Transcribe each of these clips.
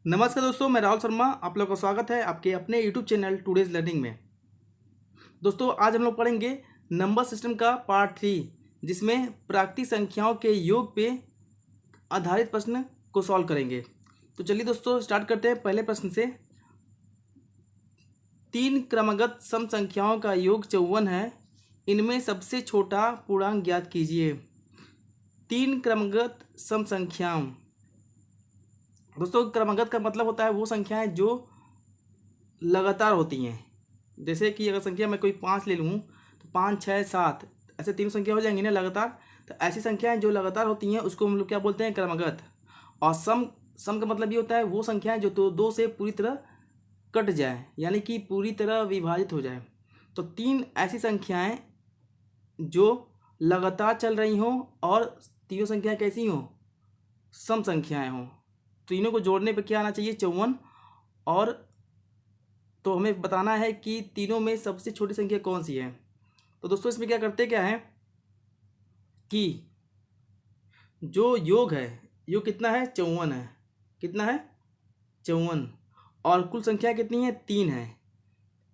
नमस्कार दोस्तों, मैं राहुल शर्मा। आप लोग का स्वागत है आपके अपने यूट्यूब चैनल टुडेज लर्निंग में। दोस्तों, आज हम लोग पढ़ेंगे नंबर सिस्टम का पार्ट 3, जिसमें प्राकृतिक संख्याओं के योग पे आधारित प्रश्न को सॉल्व करेंगे। तो चलिए दोस्तों, स्टार्ट करते हैं पहले प्रश्न से। 3 क्रमगत सम संख्याओं का योग 54 है। इनमें सबसे छोटा पूर्णांक ज्ञात कीजिए। 3 क्रमगत सम संख्याओं, दोस्तों क्रमगत का मतलब होता है वो संख्याएं जो लगातार होती हैं। जैसे कि अगर संख्या मैं कोई 5 ले लूँ तो 5, 6, 7 ऐसे 3 संख्या हो जाएंगी ना लगातार। तो ऐसी संख्याएं जो लगातार होती हैं उसको हम लोग क्या बोलते हैं? क्रमगत। और सम का मतलब ये होता है वो संख्याएं जो तो दो से पूरी तरह कट जाए, यानी कि पूरी तरह विभाजित हो जाए। तो 3 ऐसी संख्याएं जो लगातार चल रही हों और तीनों संख्याएं कैसी हों? सम संख्याएं हों। तीनों को जोड़ने पे क्या आना चाहिए? 54। और तो हमें बताना है कि तीनों में सबसे छोटी संख्या कौन सी है। तो दोस्तों इसमें क्या करते क्या है कि जो योग है, योग कितना है? 54 है। कितना है? 54। और कुल संख्या कितनी है? 3 है।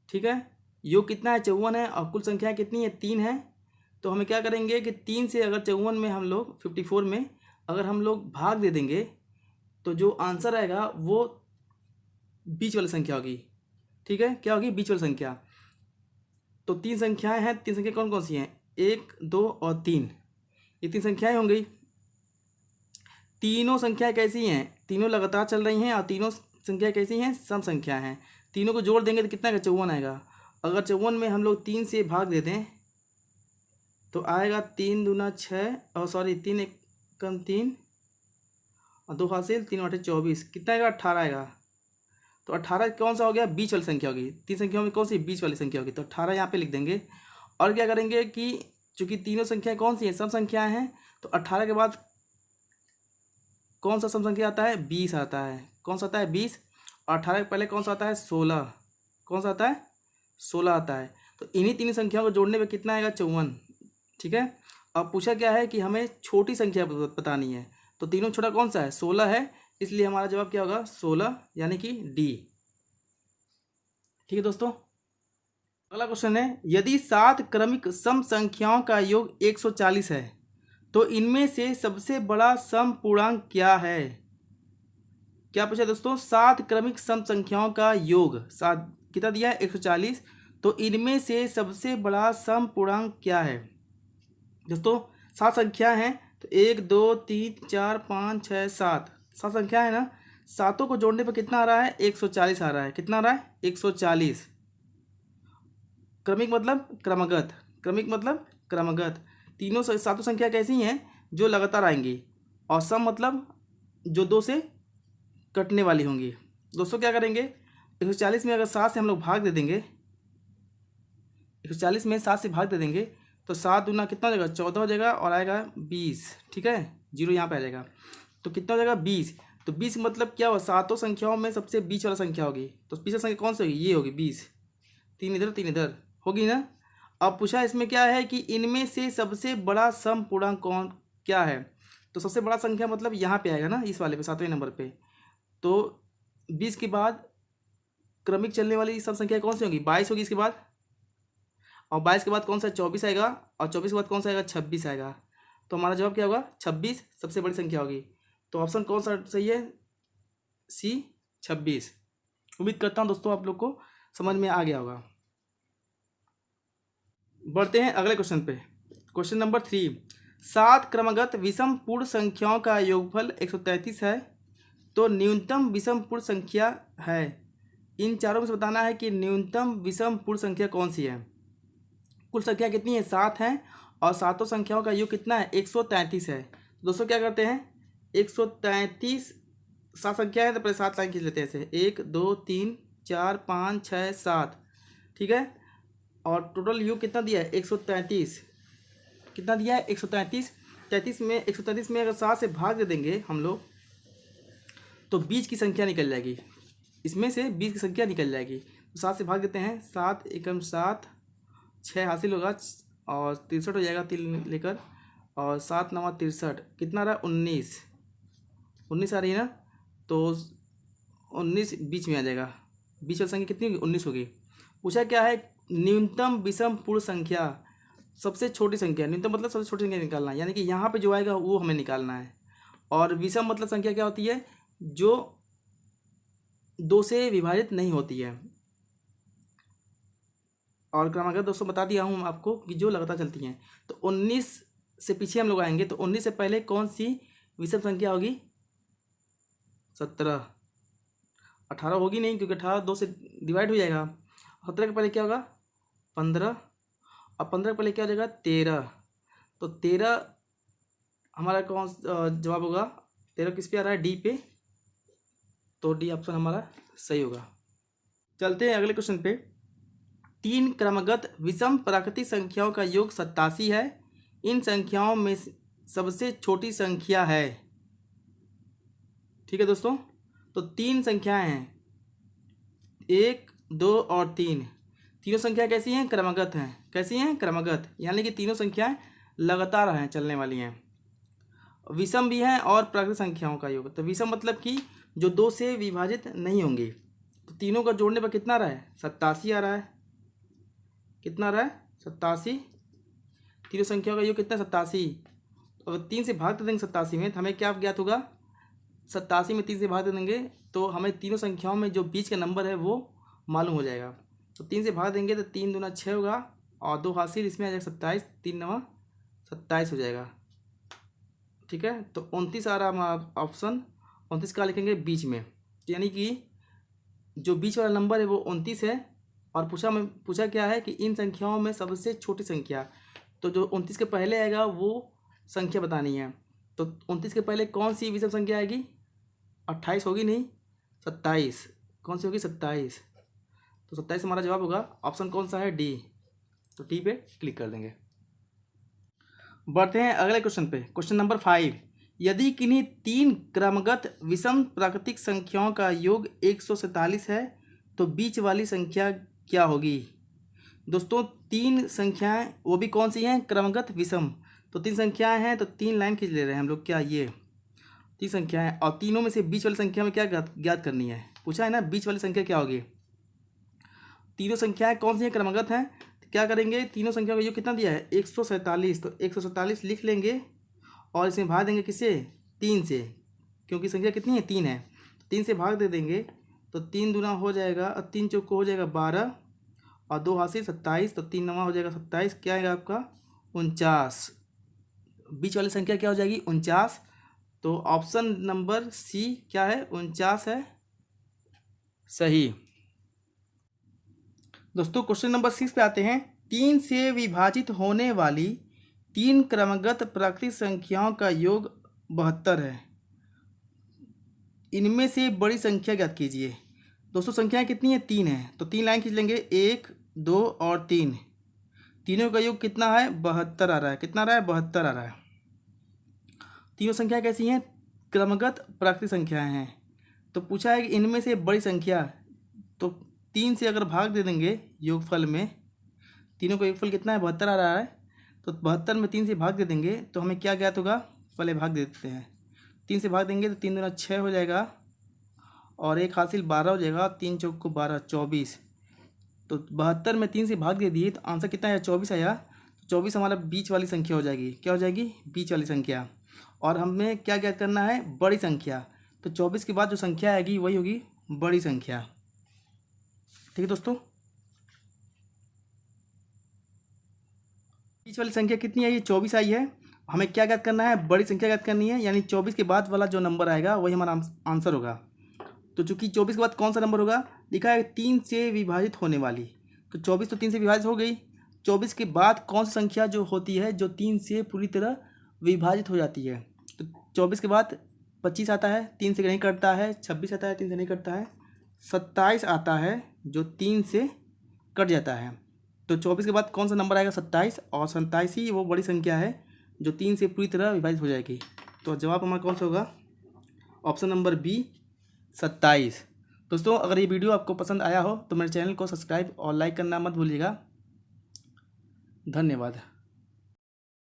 ठीक है, योग कितना है? 54 है और कुल संख्या कितनी है? 3 है। तो हमें क्या करेंगे कि 3 से अगर 54 में हम लोग 54 में अगर हम लोग भाग दे देंगे तो जो आंसर आएगा वो बीच वाली संख्या होगी। ठीक है, क्या होगी? बीच वाली संख्या। तो 3 संख्याएं हैं। 3 संख्या कौन कौन सी हैं? 1, 2 और 3। ये 3 संख्याएं होंगी। तीनों संख्याएं कैसी हैं? तीनों लगातार चल रही हैं और तीनों संख्या कैसी हैं? सम संख्या हैं। तीनों को जोड़ देंगे तो कितना आएगा? 54 आएगा। अगर 54 में हम लोग 3 से भाग दे दें तो आएगा 3 दूना 6 और सॉरी 3 एक कम 3 और 2 हासिल 3 8 24। कितना आएगा? 18 आएगा। तो 18 कौन सा हो गया? बीच वाली संख्या होगी। 3 संख्याओं में कौन सी बीच वाली संख्या होगी? तो 18 यहाँ पे लिख देंगे। और क्या करेंगे कि चूंकि तीनों संख्याएं कौन सी हैं? सम संख्याएं हैं। तो 18 के बाद कौन सा सम संख्या आता है? 20 आता है। कौन सा आता है? 20। और 18 के पहले कौन सा आता है? 16। कौन सा आता है? 16 आता है। तो इन्हीं तीन संख्याओं को जोड़ने पे कितना आएगा? 54। ठीक है, अब पूछा क्या है कि हमें छोटी संख्या बतानी है। तो तीनों छोटा कौन सा है? 16 है। इसलिए हमारा जवाब क्या होगा? 16, यानी कि डी। ठीक है दोस्तों, अगला क्वेश्चन है, यदि 7 क्रमिक सम संख्याओं का योग 140 है तो इनमें से सबसे बड़ा सम पूर्णांक क्या है? क्या पूछा दोस्तों? 7 क्रमिक सम संख्याओं का योग 7 कितना दिया है? 140। तो इनमें से सबसे बड़ा सम पूर्णांक क्या है? दोस्तों 7 संख्या हैं। तो 1, 2, 3, 4, 5, 6, 7 7 संख्या है ना। सातों को जोड़ने पर कितना आ रहा है? 140 आ रहा है। कितना आ रहा है? 140। क्रमिक मतलब क्रमगत। क्रमिक मतलब क्रमगत। तीनों सातों संख्या कैसी हैं? जो लगातार आएंगी। और सम मतलब जो दो से कटने वाली होंगी। दोस्तों क्या करेंगे? 140 में अगर 7 से हम लोग भाग दे देंगे, 140 में 7 से भाग दे देंगे तो 7 दूना कितना हो जाएगा? 14 हो जाएगा और आएगा 20। ठीक है, जीरो यहाँ पे आ जाएगा। तो कितना हो जाएगा? 20। तो 20 मतलब क्या हुआ? सातों संख्याओं में सबसे बीच वाला संख्या होगी। तो बीच वाली संख्या कौन सी होगी? ये होगी 20। 3 इधर 3 इधर होगी ना। अब पूछा इसमें क्या है कि इनमें से सबसे बड़ा सम पूर्णांक कौन क्या है? तो सबसे बड़ा संख्या मतलब यहाँ पे आएगा ना, इस वाले पे 7वें नंबर पे। तो 20 के बाद क्रमिक चलने वाली सम संख्या कौन सी होगी? 22 होगी इसके बाद। और 22 के बाद कौन सा? 24 आएगा। और 24 के बाद कौन सा आएगा? 26 आएगा। तो हमारा जवाब क्या होगा? 26 सबसे बड़ी संख्या होगी। तो ऑप्शन कौन सा सही है? सी, 26। उम्मीद करता हूँ दोस्तों आप लोग को समझ में आ गया होगा। बढ़ते हैं अगले क्वेश्चन पे। क्वेश्चन नंबर 3, 7 क्रमगत विषम पूर्ण संख्याओं का योगफल 133 है तो न्यूनतम विषम पूर्ण संख्या है। इन चारों में से बताना है कि न्यूनतम विषम पूर्ण संख्या कौन सी है। कुल संख्या कितनी है? 7 है और सातों संख्याओं का योग कितना है? 133 है। तो दोस्तों क्या करते हैं? 133 7 संख्या है तो पहले 7 लाइन खींच लेते हैं ऐसे। 1, 2, 3, 4, 5, 6, 7। ठीक है, और टोटल योग कितना दिया है? 133। कितना दिया है? 133। 133 में अगर 7 से भाग दे देंगे हम लोग तो 20 की संख्या निकल जाएगी। इसमें से 20 की संख्या निकल जाएगी। तो 7 से भाग देते हैं। 7 एकम 7, 6 हासिल होगा और 63 हो जाएगा 3 लेकर। और 7 9 63 कितना रहा? 19 19 आ रही है ना। तो 19 बीच में आ जाएगा। बीच वाली संख्या कितनी होगी? 19 होगी। पूछा क्या है? न्यूनतम विषम पूर्ण संख्या, सबसे छोटी संख्या। न्यूनतम मतलब सबसे छोटी संख्या निकालना है, यानी कि यहाँ पे जो आएगा वो हमें निकालना है। और विषम मतलब संख्या क्या होती है? जो 2 से विभाजित नहीं होती है। और क्रमागत दोस्तों बता दिया हूँ आपको कि जो लगातार चलती हैं। तो 19 से पीछे हम लोग आएंगे, तो 19 से पहले कौन सी विषम संख्या होगी? 17। 18 होगी नहीं, क्योंकि 18 2 से डिवाइड हो जाएगा। 17 के पहले क्या होगा? 15। और 15 के पहले क्या हो जाएगा? 13। तो 13 हमारा कौन जवाब होगा? 13 किस पे आ रहा है? डी पे। तो डी ऑप्शन हमारा सही होगा। चलते हैं अगले क्वेश्चन पे। 3 क्रमगत विषम प्राकृतिक संख्याओं का योग 87 है। इन संख्याओं में सबसे छोटी संख्या है। ठीक है दोस्तों, तो 3 संख्याएं हैं, 1, 2 और 3। तीनों संख्याएं कैसी हैं? क्रमगत हैं। कैसी हैं? क्रमगत, यानी कि तीनों संख्याएं लगातार हैं, चलने वाली हैं। विषम भी हैं और प्राकृतिक संख्याओं का योग। तो विषम मतलब कि जो 2 से विभाजित नहीं होंगी। तो तीनों का जोड़ने पर कितना आ रहा है? 87 आ रहा है। कितना आ रहा है? 87। तीनों संख्याओं का योग कितना? 87। तो अगर 3 से भाग दे देंगे 87 में, तो हमें क्या ज्ञात होगा? 87 में 3 से भाग दे देंगे तो हमें तीनों संख्याओं में जो बीच का नंबर है वो मालूम हो जाएगा। तो 3 से भाग देंगे तो 3 दूना 6 होगा, और 2 हासिल इसमें आ जाएगा 27, 3 नवा 27 हो जाएगा। ठीक है, तो 29 आ रहा हमारा ऑप्शन। 29 का लिखेंगे बीच में, यानी कि जो बीच वाला नंबर है वो 29 है। और पूछा क्या है कि इन संख्याओं में सबसे छोटी संख्या। तो जो 29 के पहले आएगा वो संख्या बतानी है। तो 29 के पहले कौन सी विषम संख्या आएगी? 28 होगी नहीं, 27। कौन सी होगी? 27। तो 27 हमारा जवाब होगा। ऑप्शन कौन सा है? डी। तो डी पे क्लिक कर देंगे। बढ़ते हैं अगले क्वेश्चन पे। Question number 5। यदि किन्हीं 3 क्रमगत विषम प्राकृतिक संख्याओं का योग 147 है तो बीच वाली संख्या क्या होगी? दोस्तों 3 संख्याएं, वो भी कौन सी हैं? क्रमगत विषम। तो 3 संख्याएं हैं, तो 3 लाइन खींच ले रहे हैं हम लोग। क्या ये 3 संख्याएं, और तीनों में से बीच वाली संख्या में क्या ज्ञात करनी है? पूछा है ना, बीच वाली संख्या क्या होगी? तीनों संख्याएं कौन सी हैं? क्रमगत हैं। तो क्या करेंगे? तीनों संख्या का योग कितना दिया है? 147। तो 147 लिख लेंगे और इसमें भाग देंगे किससे? 3 से, क्योंकि संख्या कितनी है? 3 है। 3 से भाग दे देंगे तो 3 दूना हो जाएगा, और 3 चौको हो जाएगा 12, और 2 हासिल 27। तो 3 नवा हो जाएगा 27। क्या आएगा आपका? 49। बीच वाली संख्या क्या हो जाएगी? 49। तो ऑप्शन नंबर सी क्या है? 49 है सही। दोस्तों क्वेश्चन नंबर 6 पे आते हैं। 3 से विभाजित होने वाली 3 क्रमगत प्राकृतिक संख्याओं का योग 72 है। इनमें से बड़ी संख्या ज्ञात कीजिए। दोस्तों संख्याएं कितनी है? 3 है। तो 3 लाइन खींच लेंगे, 1, 2 और 3। तीनों का योग कितना है? 72 आ रहा है। कितना आ रहा है? 72 आ रहा है। तीनों संख्या कैसी हैं? क्रमगत प्राकृतिक संख्याएं हैं। तो पूछा है कि इनमें से बड़ी संख्या। तो 3 से अगर भाग दे देंगे योगफल में, तीनों का योगफल कितना है? 72 आ रहा है। तो 72 में 3 से भाग दे देंगे तो हमें क्या ज्ञात होगा? पहले भाग दे देते हैं। 3 से भाग देंगे तो 3 दूना 6 हो जाएगा, और 1 हासिल 12 हो जाएगा, 3 चौक को 12, 24। तो 72 में 3 से भाग दे दिए तो आंसर कितना आया? 24 आया। 24 हमारा बीच वाली संख्या हो जाएगी। क्या हो जाएगी? बीच वाली संख्या। और हमें क्या ज्ञात करना है? बड़ी संख्या। तो 24 के बाद जो संख्या आएगी वही होगी बड़ी संख्या। ठीक है दोस्तों, बीच वाली संख्या कितनी आई है? 24 आई है। हमें क्या ज्ञात करना है? बड़ी संख्या ज्ञात करनी है, यानी 24 के बाद वाला जो नंबर आएगा वही हमारा आंसर होगा। तो चूंकि 24 के बाद कौन सा नंबर होगा? लिखा है 3 से विभाजित होने वाली। तो 24 तो 3 से विभाजित हो गई। 24 के बाद कौन सी संख्या जो होती है जो 3 से पूरी तरह विभाजित हो जाती है? तो 24 के बाद 25 आता है, 3 से नहीं कटता है। 26 आता है, 3 से नहीं कटता है। 27 आता है जो 3 से कट जाता है। तो 24 के बाद कौन सा नंबर आएगा? 27। और 27 ही वो बड़ी संख्या है जो 3 से पूरी तरह विभाजित हो जाएगी। तो जवाब हमारा कौन सा होगा? Option number B, 27। दोस्तों अगर ये वीडियो आपको पसंद आया हो तो मेरे चैनल को सब्सक्राइब और लाइक करना मत भूलिएगा। धन्यवाद।